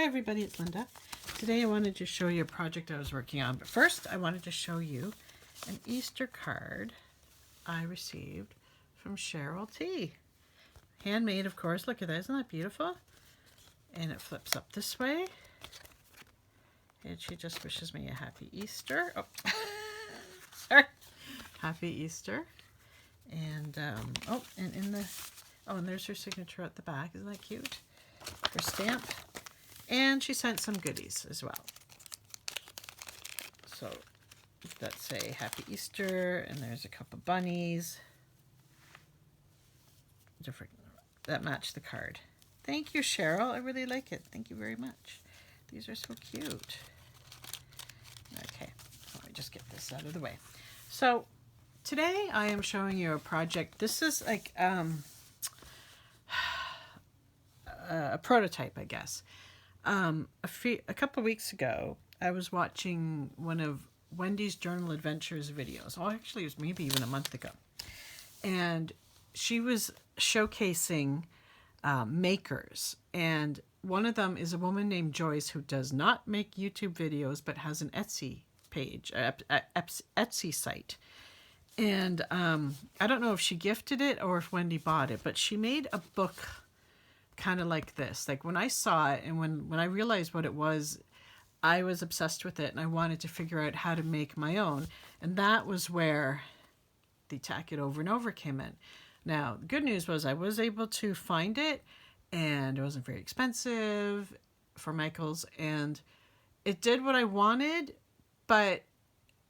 Hi everybody, it's Linda. Today I wanted to show you a project I was working on, but first I wanted to show you an Easter card I received from Cheryl T. Handmade, of course. Look at that, isn't that beautiful? And it flips up this way. And she just wishes me a happy Easter. Oh, sorry. Happy Easter. And, and there's her signature at the back. Isn't that cute? Her stamp. And she sent some goodies as well. So that say Happy Easter, and there's a couple bunnies. Different that match the card. Thank you, Cheryl. I really like it. Thank you very much. These are so cute. Okay, let me just get this out of the way. So today I am showing you a project. This is like a prototype, I guess. A couple weeks ago, I was watching one of Wendy's Journal Adventures videos. Oh, actually, it was maybe even a month ago. And she was showcasing makers. And one of them is a woman named Joyce who does not make YouTube videos, but has an Etsy page, Etsy site. And I don't know if she gifted it or if Wendy bought it, but she made a book kind of like this. Like when I saw it and when I realized what it was, I was obsessed with it and I wanted to figure out how to make my own. And that was where the Tack It Over and Over came in. Now, the good news was I was able to find it and it wasn't very expensive for Michael's and it did what I wanted, but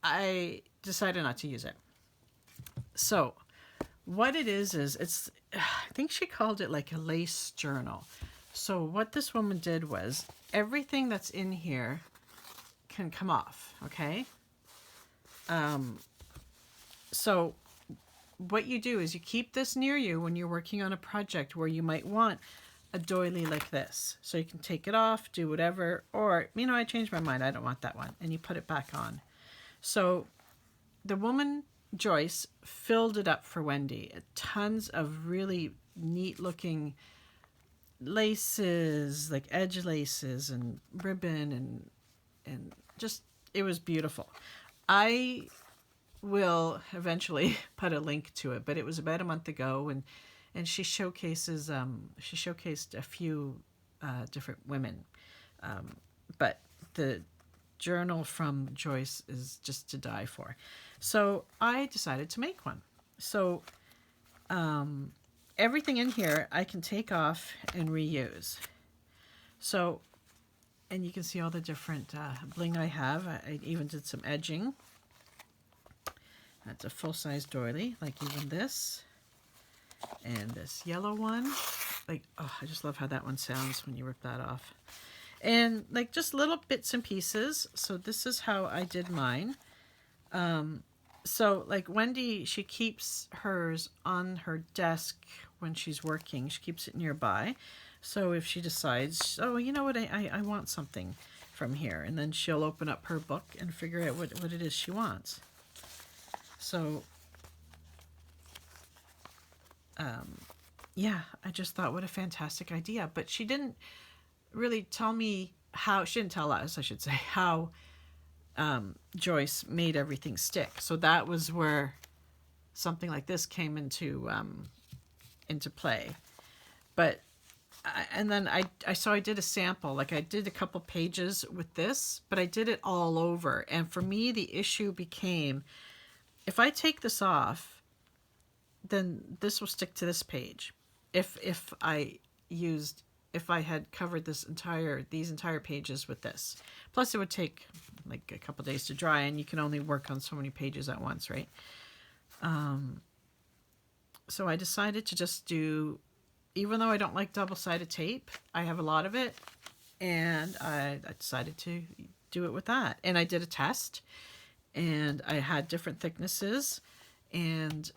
I decided not to use it. So what it is it's, I think she called it like a lace journal. So what this woman did was everything that's in here can come off, okay? So what you do is you keep this near you when you're working on a project where you might want a doily like this. So you can take it off, do whatever, or, you know, I changed my mind, I don't want that one, and you put it back on. So the woman Joyce filled it up for Wendy. Tons of really neat looking laces, like edge laces and ribbon and just, it was beautiful. I will eventually put a link to it, but it was about a month ago and she showcases, she showcased a few different women. But the journal from Joyce is just to die for. So I decided to make one. So everything in here I can take off and reuse. So, and you can see all the different bling I have. I even did some edging. That's a full-size doily, like even this. And this yellow one. Like, oh, I just love how that one sounds when you rip that off. And like just little bits and pieces. So this is how I did mine. So like Wendy, she keeps hers on her desk when she's working. She keeps it nearby. So if she decides, oh, you know what, I want something from here. And then she'll open up her book and figure out what it is she wants. So, yeah, I just thought what a fantastic idea. But she didn't really tell me how, she didn't tell us, I should say, how Joyce made everything stick. So that was where something like this came into play. But and then I did a sample, like I did a couple pages with this, but I did it all over. And for me, the issue became, if I take this off, then this will stick to this page. If I had covered these entire pages with this. Plus it would take like a couple days to dry and you can only work on so many pages at once, right? So I decided to just do, even though I don't like double-sided tape, I have a lot of it, and I decided to do it with that. And I did a test, and I had different thicknesses, and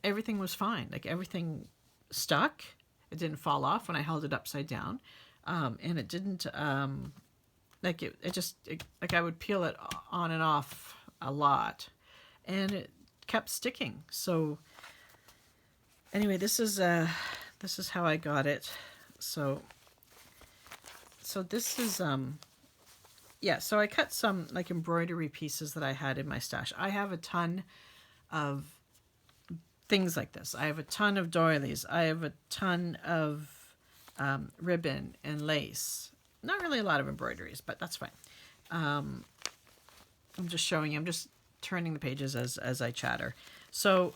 everything was fine. Like everything stuck. It didn't fall off when I held it upside down. And it didn't, like like I would peel it on and off a lot and it kept sticking. So anyway, this is how I got it. So so this is, yeah, so I cut some like embroidery pieces that I had in my stash. I have a ton of things like this. I have a ton of doilies. I have a ton of ribbon and lace. Not really a lot of embroideries, but that's fine. I'm just showing you. I'm just turning the pages as I chatter. So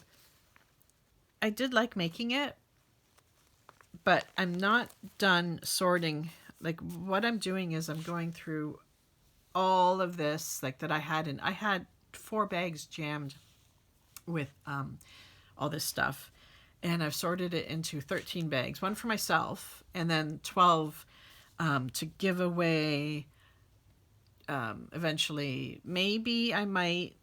I did like making it, but I'm not done sorting. Like what I'm doing is I'm going through all of this like that I had 4 bags jammed with all this stuff, and I've sorted it into 13 bags, one for myself and then 12 to give away eventually. Maybe I might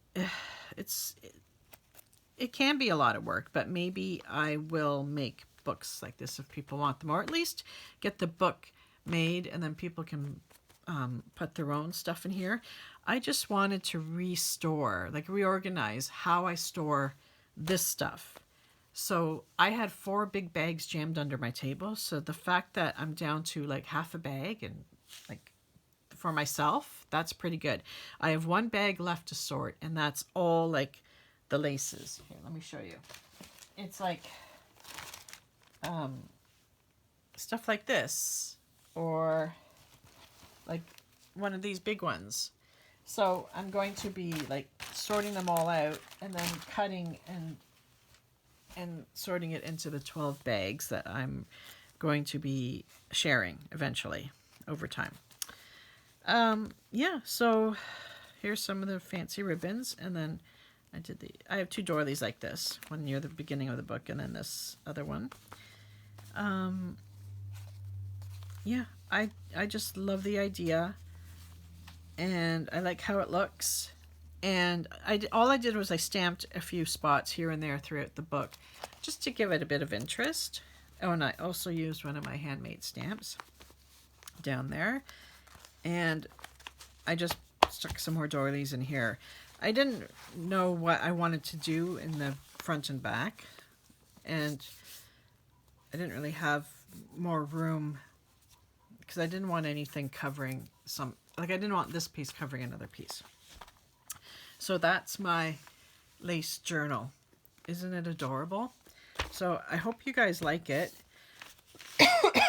it can be a lot of work, but maybe I will make books like this if people want them, or at least get the book made and then people can put their own stuff in here. I just wanted to reorganize how I store this stuff. So I had 4 big bags jammed under my table. So the fact that I'm down to like half a bag and like for myself, that's pretty good. I have 1 bag left to sort, and that's all like the laces. Here, let me show you. It's like stuff like this, or like one of these big ones. So I'm going to be like sorting them all out and then cutting and sorting it into the 12 bags that I'm going to be sharing eventually over time. Yeah, so here's some of the fancy ribbons, and then I have 2 doilies like this, one near the beginning of the book and then this other one. Yeah, I just love the idea, and I like how it looks. And all I did was I stamped a few spots here and there throughout the book just to give it a bit of interest. Oh, and I also used one of my handmade stamps down there. And I just stuck some more doilies in here. I didn't know what I wanted to do in the front and back, and I didn't really have more room because I didn't want anything covering I didn't want this piece covering another piece. So that's my lace journal. Isn't it adorable? So I hope you guys like it.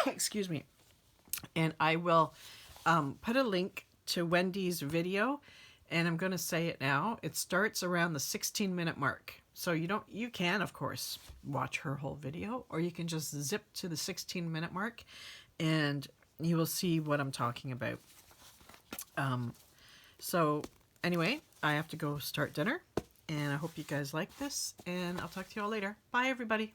Excuse me. And I will put a link to Wendy's video, and I'm going to say it now. It starts around the 16-minute mark. So you can, of course, watch her whole video, or you can just zip to the 16-minute mark and you will see what I'm talking about. So anyway, I have to go start dinner, and I hope you guys like this, and I'll talk to you all later. Bye, everybody.